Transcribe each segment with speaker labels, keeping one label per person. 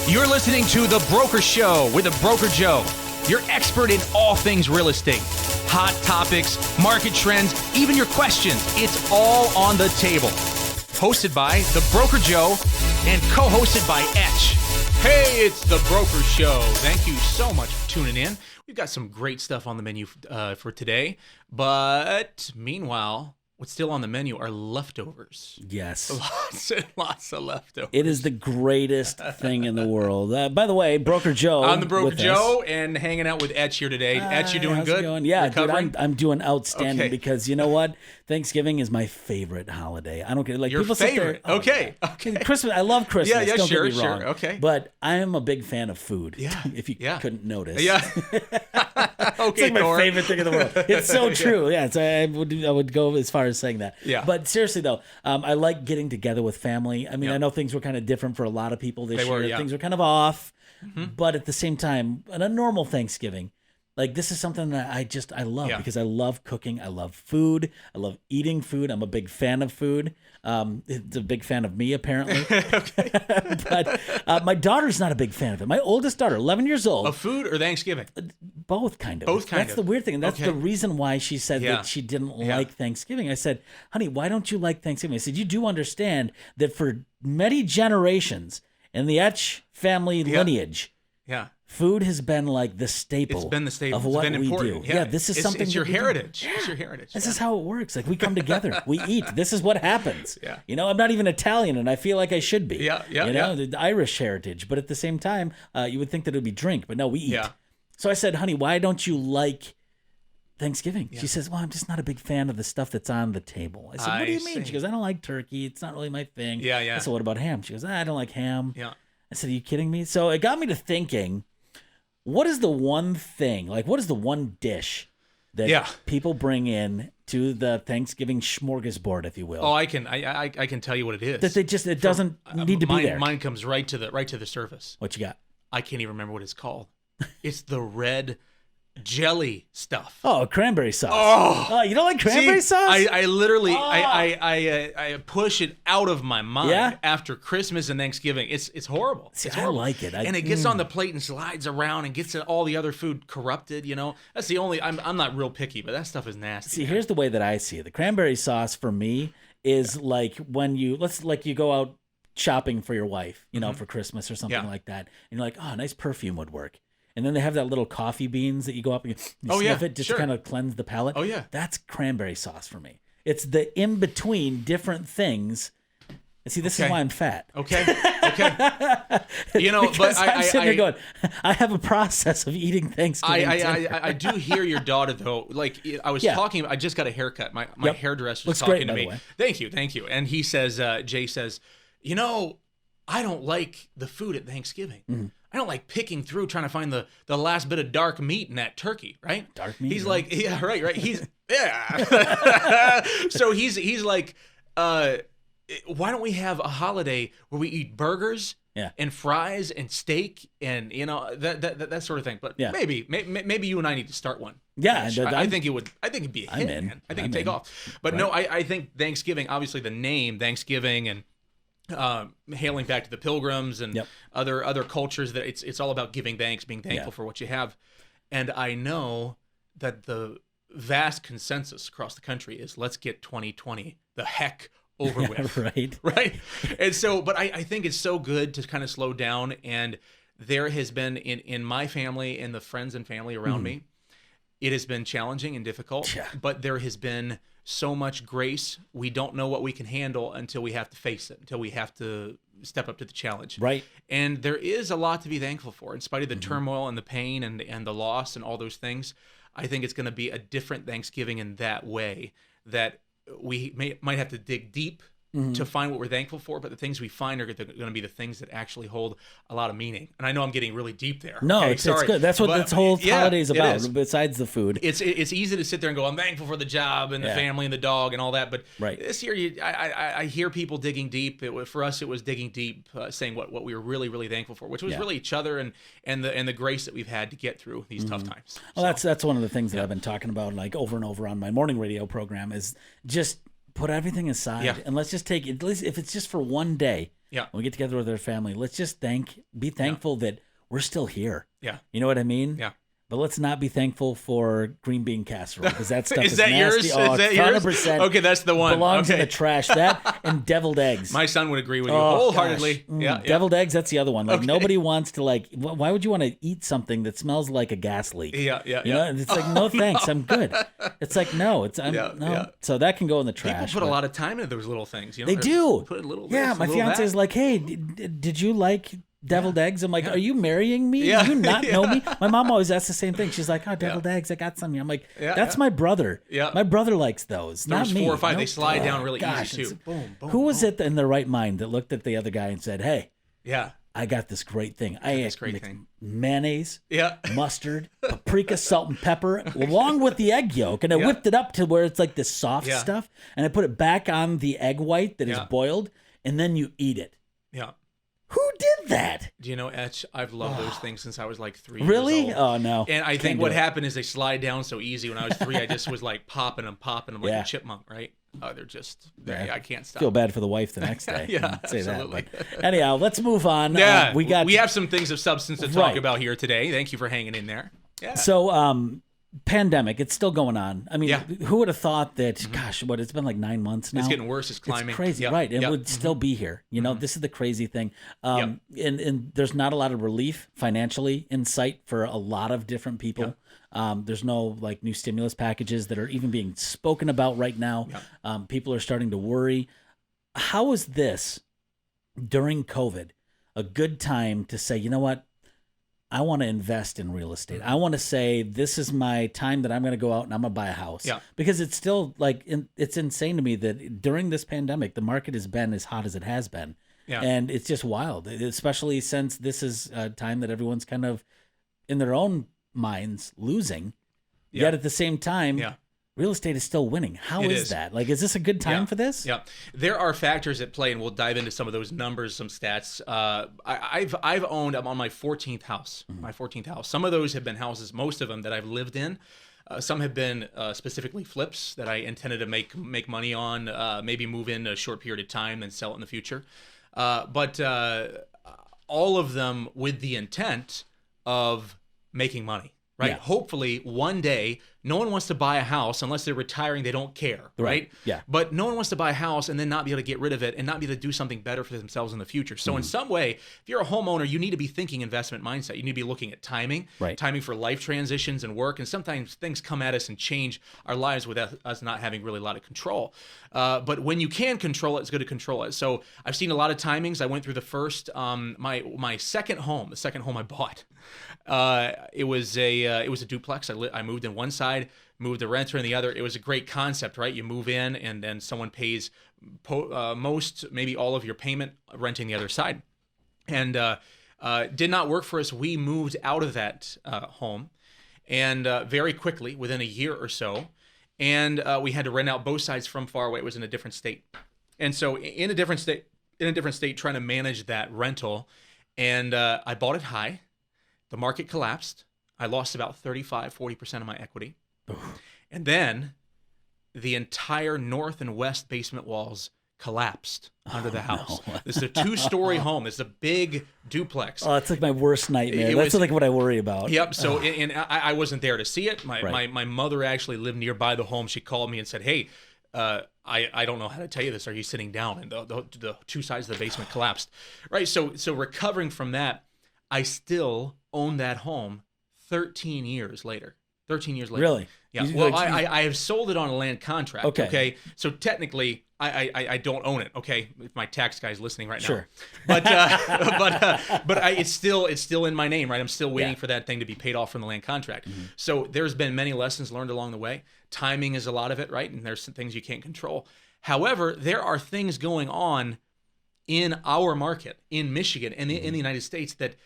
Speaker 1: You're listening to The Broker Show with The Broker Joe, your expert in all things real estate. Hot topics, market trends, even your questions. It's all on the table. Hosted by The Broker Joe and co-hosted by Etch. Hey, it's The Broker Show. Thank you so much for tuning in. We've got some great stuff on the menu for today. Meanwhile, what's still on the menu are leftovers.
Speaker 2: Yes.
Speaker 1: Lots and lots of leftovers.
Speaker 2: It is the greatest thing in the world. By the way, Broker Joe.
Speaker 1: I'm the Broker Joe and hanging out with Etch here today. Etch, you doing good?
Speaker 2: Yeah, dude, I'm doing outstanding because you know what? Thanksgiving is my favorite holiday. I don't care. Like
Speaker 1: your
Speaker 2: people
Speaker 1: favorite?
Speaker 2: Sit there,
Speaker 1: Okay.
Speaker 2: Christmas. I love Christmas.
Speaker 1: Yeah,
Speaker 2: don't
Speaker 1: sure,
Speaker 2: get me wrong.
Speaker 1: sure. Okay.
Speaker 2: But I am a big fan of food.
Speaker 1: Yeah.
Speaker 2: If you couldn't notice.
Speaker 1: Yeah.
Speaker 2: It's like my favorite thing in the world. It's so true. Yeah. I would go as far as saying that.
Speaker 1: Yeah.
Speaker 2: But seriously though, I like getting together with family. I mean, I know things were kind of different for a lot of people this year.
Speaker 1: Yeah.
Speaker 2: Things were kind of off. Mm-hmm. But at the same time, on a normal Thanksgiving, like this is something that I love because I love cooking. I love food. I love eating food. I'm a big fan of food. It's a big fan of me apparently. But my daughter's not a big fan of it. My oldest daughter, 11 years old.
Speaker 1: Of food or Thanksgiving?
Speaker 2: Both kind of.
Speaker 1: That's
Speaker 2: the weird thing. And that's the reason why she said that she didn't like Thanksgiving. I said, honey, why don't you like Thanksgiving? I said, you do understand that for many generations in the Etch family lineage, food has been like the staple.
Speaker 1: It's been the staple
Speaker 2: of what we
Speaker 1: important.
Speaker 2: do. Yeah, this is something.
Speaker 1: It's your heritage. It's your heritage.
Speaker 2: This is how it works. Like we come together, we eat. This is what happens.
Speaker 1: Yeah.
Speaker 2: You know, I'm not even Italian, and I feel like I should be.
Speaker 1: Yeah.
Speaker 2: You know, the Irish heritage, but at the same time, you would think that it would be drink, but no, we eat.
Speaker 1: Yeah.
Speaker 2: So I said, honey, why don't you like Thanksgiving? Yeah. She says, well, I'm just not a big fan of the stuff that's on the table. I said, what do you mean? She goes, I don't like turkey. It's not really my thing.
Speaker 1: Yeah.
Speaker 2: I said, what about ham? She goes, I don't like ham.
Speaker 1: Yeah.
Speaker 2: I said, are you kidding me? So it got me to thinking, what is the one thing, like what is the one dish that people bring in to the Thanksgiving smorgasbord, if you will?
Speaker 1: Oh, I can tell you what it is.
Speaker 2: That it doesn't need to be there.
Speaker 1: Mine comes right to the surface.
Speaker 2: What you got?
Speaker 1: I can't even remember what it's called. It's the red jelly stuff.
Speaker 2: Oh, cranberry sauce.
Speaker 1: Oh,
Speaker 2: you don't like cranberry sauce?
Speaker 1: I literally I push it out of my mind after Christmas and Thanksgiving. It's horrible.
Speaker 2: See,
Speaker 1: it's horrible.
Speaker 2: I like it.
Speaker 1: And it gets on the plate and slides around and gets all the other food corrupted, you know. That's the only I'm not real picky, but that stuff is nasty.
Speaker 2: See, here's the way that I see it. The cranberry sauce for me is like when you go out shopping for your wife, you know, for Christmas or something like that. And you're like, "Oh, a nice perfume would work." And then they have that little coffee beans that you go up and you sniff it just to kind of cleanse the palate.
Speaker 1: Oh, yeah.
Speaker 2: That's cranberry sauce for me. It's the in-between different things. And see, this is why I'm fat.
Speaker 1: Okay. You know, but
Speaker 2: I'm sitting there going, I have a process of eating Thanksgiving dinner.
Speaker 1: I do hear your daughter, though. Like, I was talking, I just got a haircut. My hairdresser was talking to me. Thank you. And he says, Jay says, you know, I don't like the food at Thanksgiving. Mm-hmm. I don't like picking through trying to find the last bit of dark meat in that turkey, right?
Speaker 2: Dark meat.
Speaker 1: He's like, right. He's so he's like, why don't we have a holiday where we eat burgers and fries and steak and you know that sort of thing? But maybe you and I need to start one.
Speaker 2: Yeah,
Speaker 1: I think it'd be a hit. Man. I think it'd take off. But no, I think Thanksgiving, obviously the name Thanksgiving and hailing back to the Pilgrims and other cultures, that it's all about giving thanks, being thankful for what you have. And I know that the vast consensus across the country is let's get 2020 the heck over with. Right. And so, but I think it's so good to kind of slow down. And there has been in my family and the friends and family around me, it has been challenging and difficult, but there has been so much grace. We don't know what we can handle until we have to face it, until we have to step up to the challenge.
Speaker 2: Right.
Speaker 1: And there is a lot to be thankful for, in spite of the turmoil and the pain and the loss and all those things. I think it's going to be a different Thanksgiving in that way, that we might have to dig deep to find what we're thankful for, but the things we find are going to be the things that actually hold a lot of meaning. And I know I'm getting really deep there.
Speaker 2: No, it's good. That's what this whole holiday is about, besides the food.
Speaker 1: It's easy to sit there and go, I'm thankful for the job and the family and the dog and all that. But this year, I hear people digging deep. For us, it was digging deep, saying what we were really, really thankful for, which was really each other and the grace that we've had to get through these tough times.
Speaker 2: Well, that's one of the things that I've been talking about, like over and over on my morning radio program, is just put everything aside and let's just take, at least if it's just for one day,
Speaker 1: Yeah.
Speaker 2: When we get together with our family, let's just be thankful that we're still here.
Speaker 1: Yeah.
Speaker 2: You know what I mean?
Speaker 1: Yeah.
Speaker 2: But let's not be thankful for green bean casserole because that stuff is
Speaker 1: that
Speaker 2: nasty.
Speaker 1: Yours?
Speaker 2: Oh,
Speaker 1: is that
Speaker 2: 100%.
Speaker 1: Yours? Okay, that's the one.
Speaker 2: Belongs in the trash. That and deviled eggs.
Speaker 1: My son would agree with you wholeheartedly. Yeah,
Speaker 2: deviled eggs, that's the other one. Like nobody wants to why would you want to eat something that smells like a gas leak?
Speaker 1: Yeah.
Speaker 2: You know, it's like, no thanks, I'm good. It's like, no, no. So that can go in the trash.
Speaker 1: People put a lot of time into those little things. You know?
Speaker 2: They do.
Speaker 1: Put a little
Speaker 2: my fiance is like, hey, did you like deviled eggs? I'm like, are you marrying me? Do you not know me? My mom always asks the same thing. She's like, deviled eggs, I got some. I'm like, that's my brother.
Speaker 1: Yeah.
Speaker 2: My brother likes those, not me.
Speaker 1: 4 or 5. They slide down really easy too.
Speaker 2: Boom, boom. Who was it in their right mind that looked at the other guy and said, hey, I got this great thing. Mayonnaise, mustard, paprika, salt, and pepper, along with the egg yolk. And I whipped it up to where it's like this soft stuff. And I put it back on the egg white that is boiled. And then you eat it.
Speaker 1: Yeah.
Speaker 2: Who did that?
Speaker 1: Do you know, Etch? I've loved those things since I was like 3
Speaker 2: really?
Speaker 1: years old.
Speaker 2: Oh, no.
Speaker 1: And I think what happened is they slide down so easy. When I was 3, I just was like popping them like a chipmunk, right? They're just, I can't stop.
Speaker 2: Feel bad for the wife the next day.
Speaker 1: Say absolutely.
Speaker 2: That. But anyhow, let's move on.
Speaker 1: Yeah, we have some things of substance to talk about here today. Thank you for hanging in there. Yeah.
Speaker 2: So, pandemic, it's still going on. I mean, who would have thought that, gosh, it's been like 9 months now.
Speaker 1: It's getting worse. It's climbing.
Speaker 2: It's crazy, right? It would still be here. You know, this is the crazy thing. And there's not a lot of relief financially in sight for a lot of different people. There's no like new stimulus packages that are even being spoken about right now. People are starting to worry. How is this during COVID a good time to say, you know what? I want to invest in real estate. I want to say this is my time that I'm going to go out and I'm going to buy a house.
Speaker 1: Yeah.
Speaker 2: Because it's still like, it's insane to me that during this pandemic, the market has been as hot as it has been.
Speaker 1: Yeah.
Speaker 2: And it's just wild, especially since this is a time that everyone's kind of in their own minds losing. Yet at the same time, real estate is still winning. How is that? Like, is this a good time for this?
Speaker 1: Yeah. There are factors at play, and we'll dive into some of those numbers, some stats. I've owned, I'm on my 14th house, Some of those have been houses, most of them that I've lived in. Some have been specifically flips that I intended to make money on, maybe move in a short period of time and sell it in the future. But all of them with the intent of making money. Right.
Speaker 2: Yeah.
Speaker 1: Hopefully one day, no one wants to buy a house unless they're retiring. They don't care. Right.
Speaker 2: Yeah.
Speaker 1: But no one wants to buy a house and then not be able to get rid of it and not be able to do something better for themselves in the future. So in some way, if you're a homeowner, you need to be thinking investment mindset. You need to be looking at timing for life transitions and work. And sometimes things come at us and change our lives with us not having really a lot of control. But when you can control it, it's good to control it. So I've seen a lot of timings. I went through the first, my second home, the second home I bought. It was a duplex. I moved in one side, moved the renter in the other. It was a great concept, right? You move in and then someone pays most, maybe all of your payment renting the other side. And did not work for us. We moved out of that home and very quickly, within a year or so. And we had to rent out both sides from far away. It was in a different state. And so in a different state, trying to manage that rental. And I bought it high. The market collapsed. I lost about 35-40% of my equity. And then the entire north and west basement walls collapsed under the house. No. This is a 2-story home. It's a big duplex.
Speaker 2: Oh, it's like my worst nightmare. That's like what I worry about.
Speaker 1: Yep. So, and I wasn't there to see it. My mother actually lived nearby the home. She called me and said, hey, I don't know how to tell you this. Are you sitting down? And the 2 sides of the basement collapsed. Right. So recovering from that, I still own that home 13 years later.
Speaker 2: Really?
Speaker 1: Yeah. Well, I have sold it on a land contract. Okay. So technically, I don't own it. Okay. If my tax guy's listening right now.
Speaker 2: Sure.
Speaker 1: But it's still in my name, right? I'm still waiting for that thing to be paid off from the land contract. Mm-hmm. So there's been many lessons learned along the way. Timing is a lot of it, right? And there's some things you can't control. However, there are things going on in our market, in Michigan, and in the United States that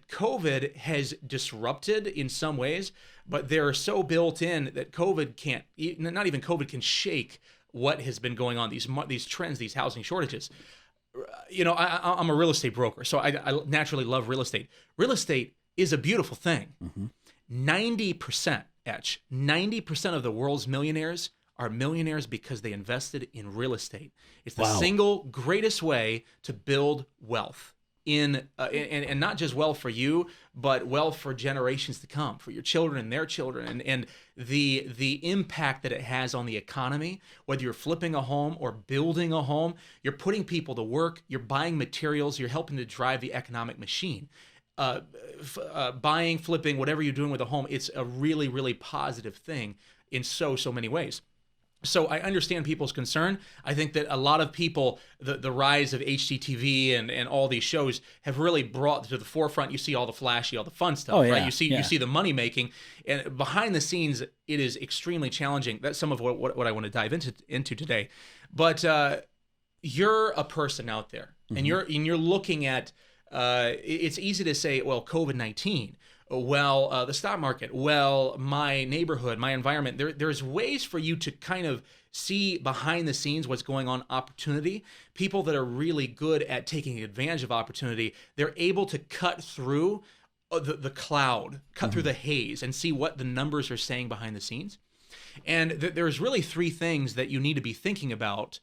Speaker 1: COVID has disrupted in some ways, but they're so built in that COVID can't, not even COVID can shake what has been going on, these trends, these housing shortages. You know, I'm a real estate broker, so I naturally love real estate. Real estate is a beautiful thing. 90% of the world's millionaires are millionaires because they invested in real estate. It's the single greatest way to build wealth. And not just wealth for you, but wealth for generations to come, for your children and their children, and the impact that it has on the economy. Whether you're flipping a home or building a home, you're putting people to work, you're buying materials, you're helping to drive the economic machine. Buying, flipping, whatever you're doing with a home, it's a really, really positive thing in so many ways. So I understand people's concern. I think that a lot of people, the rise of HGTV and all these shows have really brought to the forefront. You see all the flashy, all the fun stuff, right? You see the money making, and behind the scenes, it is extremely challenging. That's some of what I want to dive into today. But you're a person out there, and you're looking at. It's easy to say, well, COVID-19. Well, the stock market, well, my neighborhood, my environment. There's ways for you to kind of see behind the scenes what's going on, opportunity. People that are really good at taking advantage of opportunity, they're able to cut through the cloud, cut through the haze, and see what the numbers are saying behind the scenes. And there's really three things that you need to be thinking about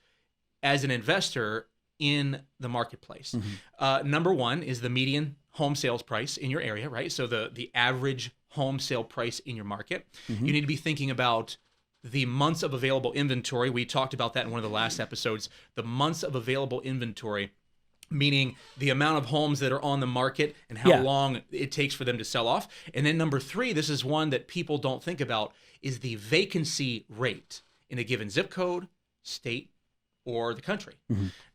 Speaker 1: as an investor in the marketplace. Number one is the median home sales price in your area, right? So the average home sale price in your market. You need to be thinking about the months of available inventory. We talked about that in one of the last episodes. The months of available inventory, meaning the amount of homes that are on the market and how long it takes for them to sell off. And then number three, this is one that people don't think about, is the vacancy rate in a given zip code, state, or the country.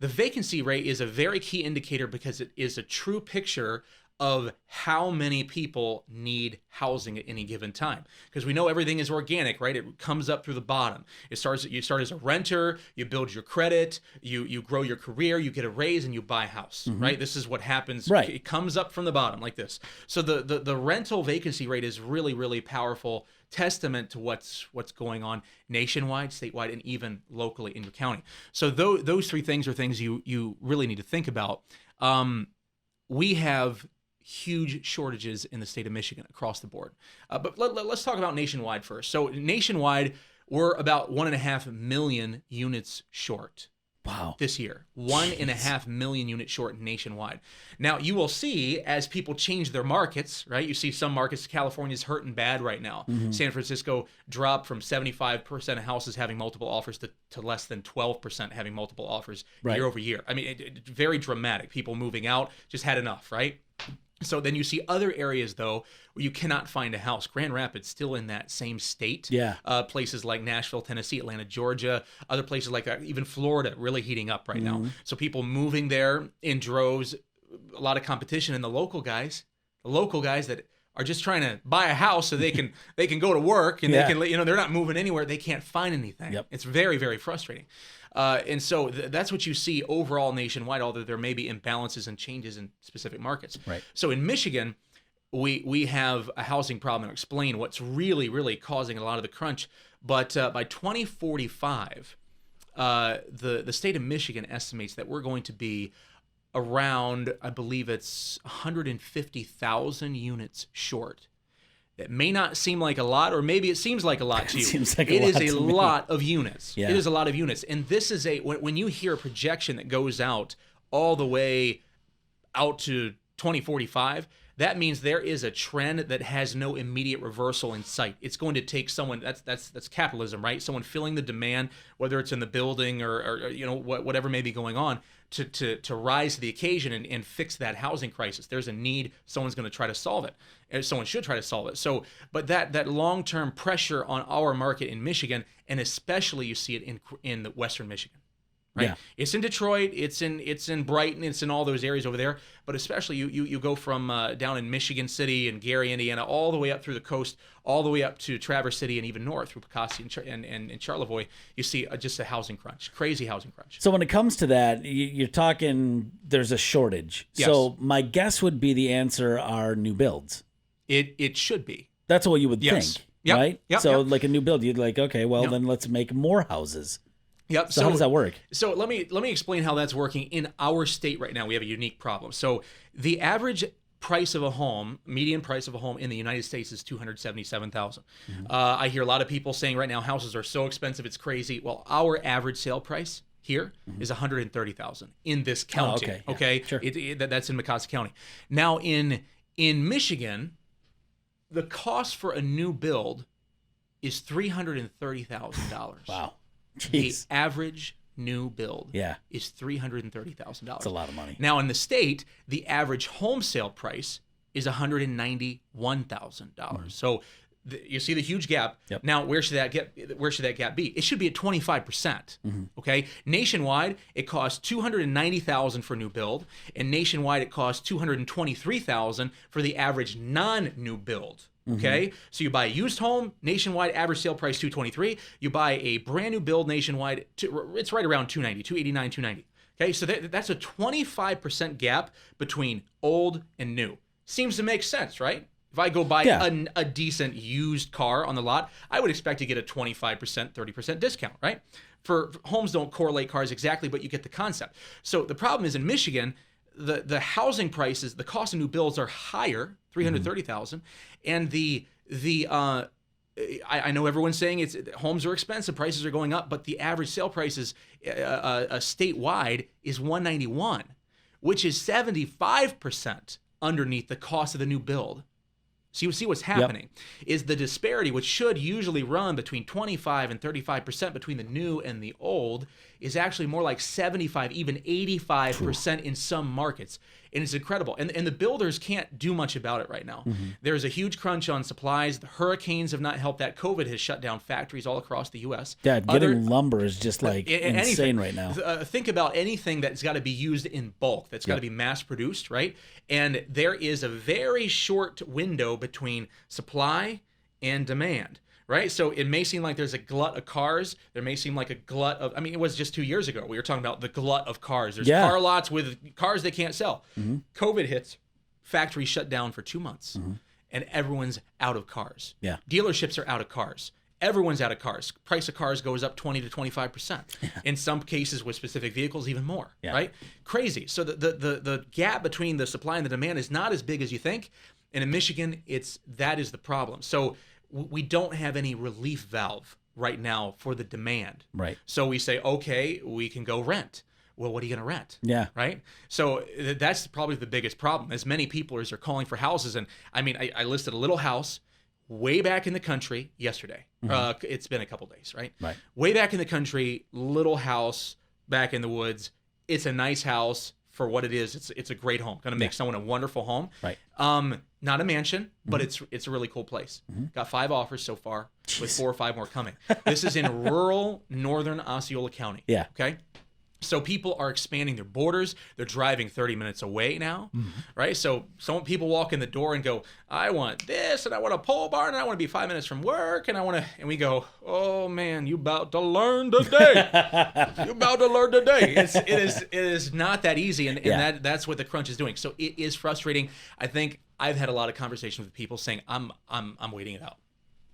Speaker 1: The vacancy rate is a very key indicator because it is a true picture of how many people need housing at any given time. Because we know everything is organic, right? It comes up through the bottom. You start as a renter, you build your credit, you grow your career, you get a raise, and you buy a house, right? This is what happens. Right. It comes up from the bottom like this. So the rental vacancy rate is really, really powerful testament to what's going on nationwide, statewide, and even locally in your county. So those three things are things you really need to think about. We have huge shortages in the state of Michigan across the board. But let's talk about nationwide first. So nationwide, we're about 1.5 million units short. Wow. This year, 1.5 million units short nationwide. Now, you will see as people change their markets, right? You see some markets, California's hurting bad right now. San Francisco dropped from 75% of houses having multiple offers to less than 12% having multiple offers year over year. I mean, very dramatic. People moving out, just had enough, right? So then you see other areas, though, where you cannot find a house. Grand Rapids still in that same state. Places like Nashville, Tennessee, Atlanta, Georgia, other places like that, even Florida, really heating up right now. So people moving there in droves, a lot of competition, and the local guys that are just trying to buy a house so they can go to work and they can, they're not moving anywhere. They can't find anything. It's very, very frustrating. And so that's what you see overall nationwide, although there may be imbalances and changes in specific markets. Right. So in Michigan, we have a housing problem. I'll explain what's really, really causing a lot of the crunch. But by 2045, the state of Michigan estimates that we're going to be around, I believe it's 150,000 units short. That may not seem like a lot, or maybe it seems like a lot to you. It is a lot of units. It is a lot of units. And this is when you hear a projection that goes out all the way out to 2045, that means there is a trend that has no immediate reversal in sight. It's going to take someone, that's capitalism, right? Someone filling the demand, whether it's in the building or whatever may be going on, to rise to the occasion and fix that housing crisis. There's a need. Someone's going to try to solve it. Someone should try to solve it. So, but that long-term pressure on our market in Michigan, and especially you see it in the Western Michigan. Right? It's in Detroit, it's in Brighton, it's in all those areas over there. But especially you go from down in Michigan City and Gary, Indiana, all the way up through the coast, all the way up to Traverse City and even north through Poughkeepsie and Charlevoix. You see just a housing crunch, crazy housing crunch.
Speaker 2: So when it comes to that, you're talking there's a shortage. Yes. So my guess would be the answer are new builds.
Speaker 1: It should be.
Speaker 2: That's what you would think, right? So like a new build, you'd like, okay, well then let's make more houses.
Speaker 1: Yep.
Speaker 2: So how does that work?
Speaker 1: So let me explain how that's working in our state right now. We have a unique problem. So the average price of a home, median price of a home in the United States is $277,000. I hear a lot of people saying right now houses are so expensive it's crazy. Well, our average sale price here is $130,000 in this county. Okay,
Speaker 2: sure.
Speaker 1: That's in Mecosta County. Now in Michigan, the cost for a new build is $330,000.
Speaker 2: Wow, jeez.
Speaker 1: The average new build is $330,000.
Speaker 2: That's a lot of money.
Speaker 1: Now in the state, the average home sale price is $191,000. So you see the huge gap.
Speaker 2: Yep.
Speaker 1: Now where should that gap be? It should be at 25%. Okay? Nationwide, it costs $290,000 for new build, and nationwide it costs $223,000 for the average non-new build. Okay, so you buy a used home, nationwide average sale price $223. You buy a brand new build nationwide, it's right around $290, $289, $290. Okay, so that's a 25% gap between old and new. Seems to make sense, right? If I go buy a decent used car on the lot, I would expect to get a 25%, 30% discount, right? For homes don't correlate cars exactly, but you get the concept. So the problem is in Michigan, the housing prices, the cost of new builds are higher, $330,000, and I know everyone's saying homes are expensive, prices are going up, but the average sale prices statewide is $191,000, which is 75% underneath the cost of the new build. So you see what's happening is the disparity, which should usually run between 25 and 35% between the new and the old, is actually more like 75, even 85% in some markets. And it's incredible. And the builders can't do much about it right now. There's a huge crunch on supplies. The hurricanes have not helped that. COVID has shut down factories all across the U.S.
Speaker 2: Yeah, getting lumber is just like insane right now.
Speaker 1: Think about anything that's got to be used in bulk, that's got to be mass produced, right? And there is a very short window between supply and demand. Right? So it may seem like there's a glut of cars. There may seem like a glut of, it was just 2 years ago. We were talking about the glut of cars. There's car lots with cars they can't sell. COVID hits, factories shut down for 2 months, and everyone's out of cars.
Speaker 2: Yeah.
Speaker 1: Dealerships are out of cars. Everyone's out of cars. Price of cars goes up 20 to 25%. In some cases with specific vehicles, even more, right? Crazy. So the gap between the supply and the demand is not as big as you think. And in Michigan, that is the problem. So we don't have any relief valve right now for the demand.
Speaker 2: Right.
Speaker 1: So we say, okay, we can go rent. Well, what are you going to rent?
Speaker 2: Yeah.
Speaker 1: Right. So that's probably the biggest problem. As many people as are calling for houses. And I listed a little house way back in the country yesterday. It's been a couple days, right?
Speaker 2: Right.
Speaker 1: Way back in the country, little house back in the woods. It's a nice house for what it is. It's a great home. Going to make someone a wonderful home.
Speaker 2: Right.
Speaker 1: Not a mansion, but it's a really cool place. Got 5 offers so far, with 4 or 5 more coming. This is in rural northern Osceola County.
Speaker 2: Yeah.
Speaker 1: Okay. So people are expanding their borders. They're driving 30 minutes away now, right? So some people walk in the door and go, I want this, and I want a pole barn, and I want to be 5 minutes from work, and and we go, oh man, you about to learn today. You about to learn today. It is not that easy, and that's what the crunch is doing. So it is frustrating. I think I've had a lot of conversations with people saying, I'm waiting it out.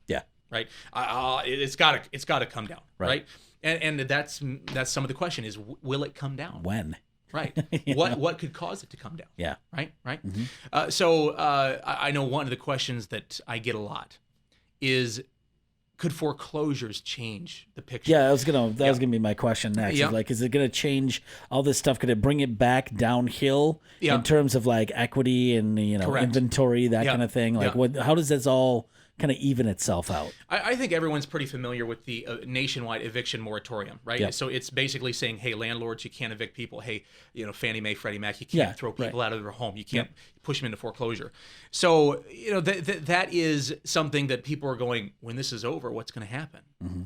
Speaker 2: Yeah.
Speaker 1: Right. It's got to come down. Right. And that's some of the question is, will it come down?
Speaker 2: When?
Speaker 1: Right. What could cause it to come down?
Speaker 2: Yeah.
Speaker 1: Right. So I know one of the questions that I get a lot is, could foreclosures change the picture?
Speaker 2: Yeah, that was gonna be my question next. Is is it gonna change all this stuff? Could it bring it back downhill in terms of like equity and inventory, that kind of thing? Like how does this all kind of even itself out?
Speaker 1: I think everyone's pretty familiar with the nationwide eviction moratorium, right?
Speaker 2: Yep.
Speaker 1: So it's basically saying, hey, landlords, you can't evict people. Hey, Fannie Mae, Freddie Mac, you can't throw people out of their home. You can't push them into foreclosure. So, that is something that people are going, when this is over, what's going to happen,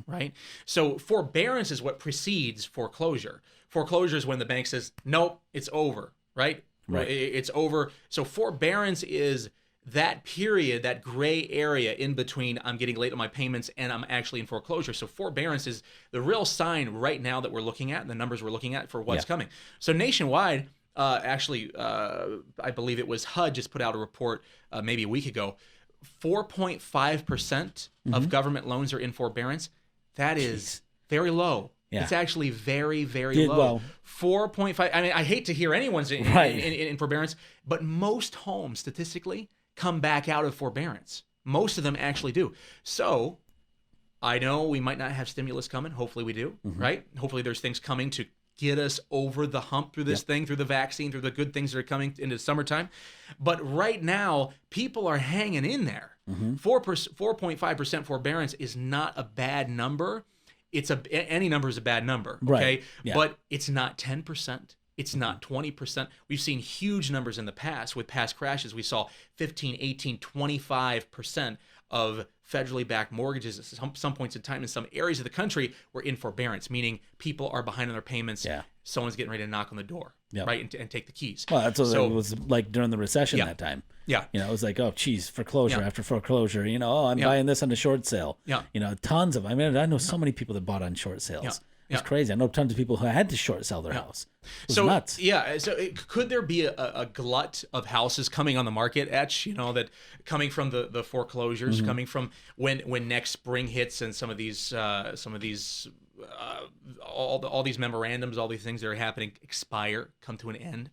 Speaker 1: right? So forbearance is what precedes foreclosure. Foreclosure is when the bank says, nope, it's over, right? It's over. So forbearance is that period, that gray area in between I'm getting late on my payments and I'm actually in foreclosure. So forbearance is the real sign right now that we're looking at, the numbers we're looking at for what's coming. So nationwide, I believe it was HUD just put out a report maybe a week ago, 4.5% of government loans are in forbearance. That is very low.
Speaker 2: Yeah.
Speaker 1: It's actually very, very low.
Speaker 2: Well,
Speaker 1: 4.5. I mean, I hate to hear anyone's in forbearance, but most homes statistically come back out of forbearance. Most of them actually do. So I know we might not have stimulus coming. Hopefully we do, right? Hopefully there's things coming to get us over the hump through this thing, through the vaccine, through the good things that are coming into summertime. But right now, people are hanging in there. 4.5% forbearance is not a bad number. Any number is a bad number, okay?
Speaker 2: Right. Yeah.
Speaker 1: But it's not 10%. It's not 20%. We've seen huge numbers in the past. With past crashes, we saw 15, 18, 25% of federally backed mortgages at some points in time in some areas of the country were in forbearance, meaning people are behind on their payments.
Speaker 2: Yeah.
Speaker 1: Someone's getting ready to knock on the door, right, and take the keys.
Speaker 2: Well, that's what it was like during the recession that time.
Speaker 1: Yeah.
Speaker 2: You know, it was like, oh, geez, foreclosure after foreclosure. You know, oh, I'm buying this on the short sale.
Speaker 1: Yeah.
Speaker 2: You know, tons of. I mean, I know so many people that bought on short sales.
Speaker 1: Yeah.
Speaker 2: It's crazy. I know tons of people who had to short sell their house. It was nuts.
Speaker 1: Yeah. So could there be a glut of houses coming on the market, Etch? You know, that coming from the foreclosures, coming from when next spring hits, and some of these all these memorandums, all these things that are happening expire, come to an end.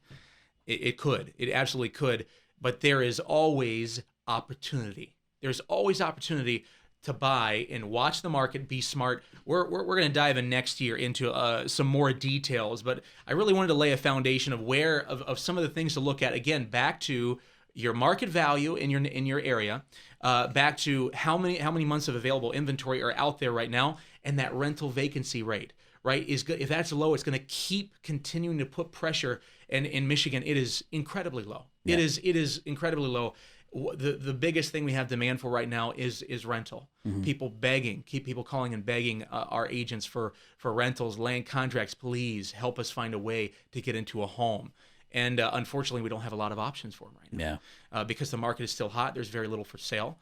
Speaker 1: It could. It absolutely could. But there is always opportunity. There's always opportunity to buy and watch the market, be smart. We're going to dive in next year into some more details, but I really wanted to lay a foundation of some of the things to look at. Again, back to your market value in your area, back to how many months of available inventory are out there right now, and that rental vacancy rate, right, is good. If that's low, it's going to keep continuing to put pressure. And in Michigan, it is incredibly low. Yeah. It is incredibly low. The biggest thing we have demand for right now is rental. People begging, keep people calling and begging our agents for rentals, land contracts. Please help us find a way to get into a home. And unfortunately, we don't have a lot of options for them right now. Yeah. Because the market is still hot. There's very little for sale.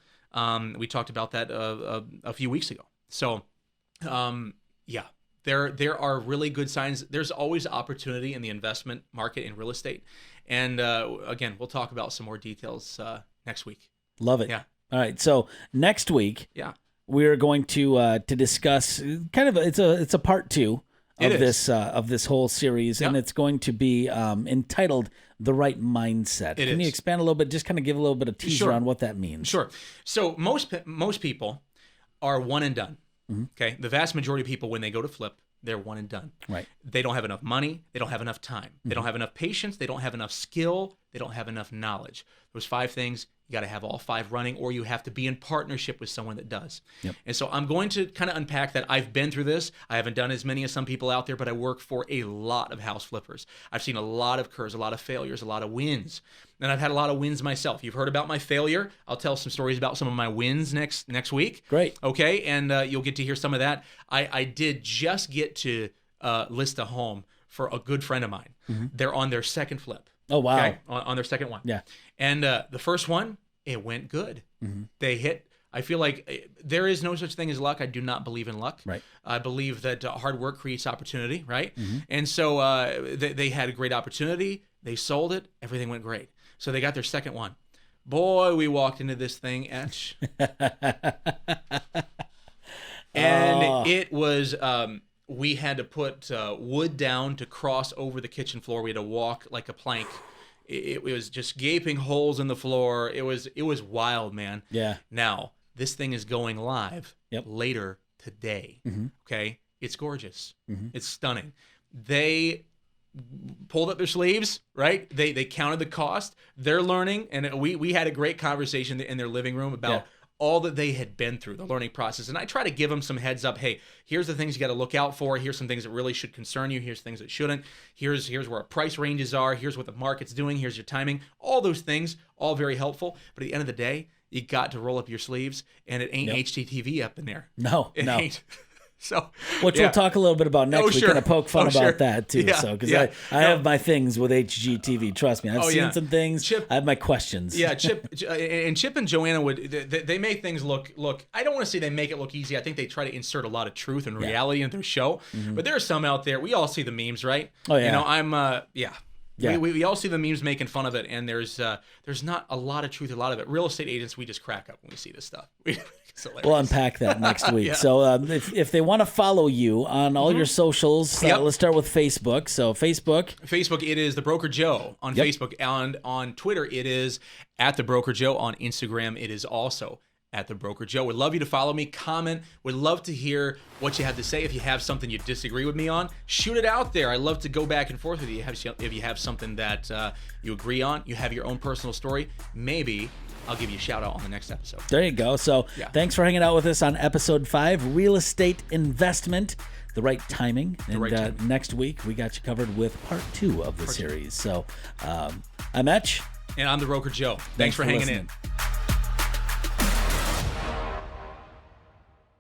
Speaker 1: We talked about that a few weeks ago. So, yeah. There are really good signs. There's always opportunity in the investment market in real estate. And again, we'll talk about some more details next week.
Speaker 2: Love it.
Speaker 1: Yeah.
Speaker 2: All right. So next week, we're going to discuss kind of it's a part 2 of this whole series, and it's going to be entitled "The Right Mindset." Can you expand a little bit? Just kind of give a little bit of teaser on what that means.
Speaker 1: Sure. So most people are one and done. Okay, the vast majority of people, when they go to flip, they're one and done.
Speaker 2: Right.
Speaker 1: They don't have enough money. They don't have enough time. They don't have enough patience. They don't have enough skill. They don't have enough knowledge. Those 5 things, you got to have all 5 running, or you have to be in partnership with someone that does. Yep. And so I'm going to kind of unpack that. I've been through this. I haven't done as many as some people out there, but I work for a lot of house flippers. I've seen a lot of curves, a lot of failures, a lot of wins. And I've had a lot of wins myself. You've heard about my failure. I'll tell some stories about some of my wins next week.
Speaker 2: Great.
Speaker 1: Okay, and you'll get to hear some of that. I did just get to list a home for a good friend of mine. They're on their second flip.
Speaker 2: Oh, wow.
Speaker 1: Okay? On their second one.
Speaker 2: Yeah.
Speaker 1: And the first one, it went good. They hit. I feel like there is no such thing as luck. I do not believe in luck.
Speaker 2: Right.
Speaker 1: I believe that hard work creates opportunity, right? And so they had a great opportunity. They sold it. Everything went great. So they got their second one. Boy, we walked into this thing, Etch. And it was, we had to put wood down to cross over the kitchen floor. We had to walk like a plank. It was just gaping holes in the floor. It was wild, man.
Speaker 2: Yeah.
Speaker 1: Now, this thing is going live later today. Okay? It's gorgeous. It's stunning. They pulled up their sleeves, right? They counted the cost. They're learning, and we had a great conversation in their living room about all that they had been through, the learning process. And I try to give them some heads up. Hey, here's the things you got to look out for. Here's some things that really should concern you. Here's things that shouldn't. Here's where our price ranges are. Here's what the market's doing. Here's your timing. All those things, all very helpful. But at the end of the day, you got to roll up your sleeves, and it ain't HGTV up in there.
Speaker 2: No,
Speaker 1: it ain't. So,
Speaker 2: which we'll talk a little bit about next week. Kind of poke fun about that too.
Speaker 1: Yeah.
Speaker 2: So, because I have my things with HGTV. Trust me, I've seen some things.
Speaker 1: Chip,
Speaker 2: I have my questions.
Speaker 1: Yeah, Chip and Joanna they make things look. I don't want to say they make it look easy. I think they try to insert a lot of truth and reality into their show. But there are some out there. We all see the memes, right?
Speaker 2: Oh yeah.
Speaker 1: You know, I'm
Speaker 2: Yeah.
Speaker 1: We all see the memes making fun of it, and there's not a lot of truth, a lot of it. Real estate agents, we just crack up when we see this stuff.
Speaker 2: We'll unpack that next week.
Speaker 1: Yeah.
Speaker 2: So if they want to follow you on all your socials, let's start with Facebook. So Facebook,
Speaker 1: it is The Broker Joe on Facebook, and on Twitter, it is @TheBrokerJoe. On Instagram, it is also @TheBrokerJoe. Would love you to follow me, comment. Would love to hear what you have to say. If you have something you disagree with me on, shoot it out there. I love to go back and forth with you. If you have something that you agree on, you have your own personal story, maybe I'll give you a shout out on the next episode.
Speaker 2: There you go. So thanks for hanging out with us on episode 5, Real Estate Investment, the right timing. And next week, we got you covered with part 2 of the series. So I'm Etch.
Speaker 1: And I'm The Broker Joe. Thanks for hanging
Speaker 2: listening.
Speaker 1: in.